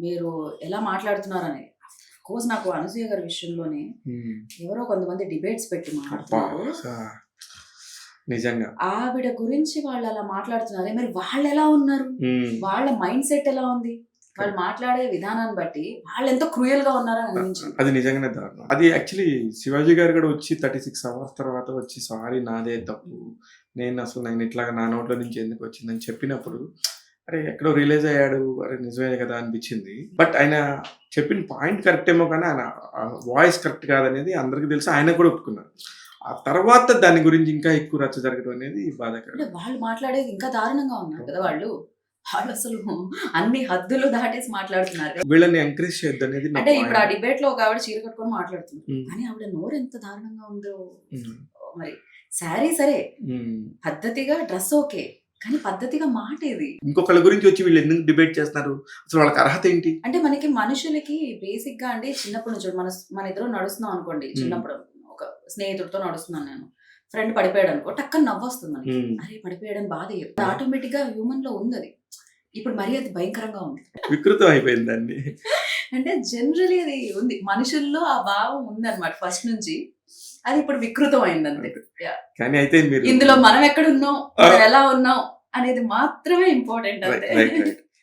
మీరు ఎలా మాట్లాడుతున్నారని. కోర్స్ నాకు అనసూయ గారి విషయంలోనే ఎవరో కొంతమంది డిబేట్స్ పెట్టి మాట్లాడుతున్నారు. నిజంగా ఆవిడ గురించి వాళ్ళు అలా మాట్లాడుతున్నారు. మరి వాళ్ళు ఎలా ఉన్నారు, వాళ్ళ మైండ్ సెట్ ఎలా ఉంది, వాళ్ళు మాట్లాడే విధానాన్ని బట్టి వాళ్ళు ఎంతో క్రూయల్ గా ఉన్నారని అనిపించింది. అది నిజంగానే దారుణం. అది యాక్చువల్లీ శివాజీ గారు కూడా వచ్చి 36 అవర్స్ తర్వాత వచ్చి సారీ నాదే తప్పు, నేను ఇట్లాగా నా నోట్లో నుంచి ఎందుకు వచ్చిందని చెప్పినప్పుడు అరే ఎక్కడో రిలీజ్ అయ్యాడు, అరే నిజమే కదా అనిపించింది. బట్ ఆయన చెప్పిన పాయింట్ కరెక్ట్ ఏమో కానీ ఆయన వాయిస్ కరెక్ట్ కాదనేది అందరికీ తెలుసు, ఆయన కూడా ఒప్పుకున్నారు. ఆ తర్వాత దాని గురించి ఇంకా ఎక్కువ రచ్చ జరగడం అనేది బాధాకరం. అంటే వాళ్ళు మాట్లాడేది ఇంకా దారుణంగా ఉన్నారు కదా. వాళ్ళు అసలు అన్ని హద్దులు దాటేసి మాట్లాడుతున్నారు. వీళ్ళని ఎంకరేజ్ చేయొద్దు అనేది అంటే ఇప్పుడు ఆ డిబేట్ లో ఒక ఆవిడ చీర కట్టుకొని మాట్లాడుతుంది, కానీ ఆవిడ నోరు ఎంత దారుణంగా ఉందో. మరి శారీ సరే, పద్ధతిగా డ్రెస్ ఓకే, కానీ పద్ధతిగా మాట ఇది. ఇంకొకళ్ళ గురించి వచ్చి వీళ్ళు ఎందుకు డిబేట్ చేస్తున్నారు, అసలు వాళ్ళకి అర్హత ఏంటి? అంటే మనకి మనుషులకి బేసిక్ గా అండి చిన్నప్పుడు నుంచి మన ఇద్దరు నడుస్తున్నాం అనుకోండి, చిన్నప్పుడు ఒక స్నేహితుడితో నడుస్తున్నాను నేను, ఫ్రెండ్ పడిపోయాడు అనుకో, టక్కన నవ్వు వస్తుంది మనకి, అరే పడిపోయాడని బాధ. ఆటోమేటిక్ గా హ్యూమన్ లో ఉంది అది. ఇప్పుడు మరీ అది భయంకరంగా ఉంది, వికృతం అయిపోయిందండి. అంటే జనరలీ అది ఉంది మనుషుల్లో, ఆ భావం ఉంది అనమాట ఫస్ట్ నుంచి. అది ఇప్పుడు వికృతం అయింది అంతే. కానీ అయితే ఇందులో మనం ఎక్కడ ఉన్నాం, ఎలా ఉన్నాం అనేది మాత్రమే ఇంపార్టెంట్ అంతే.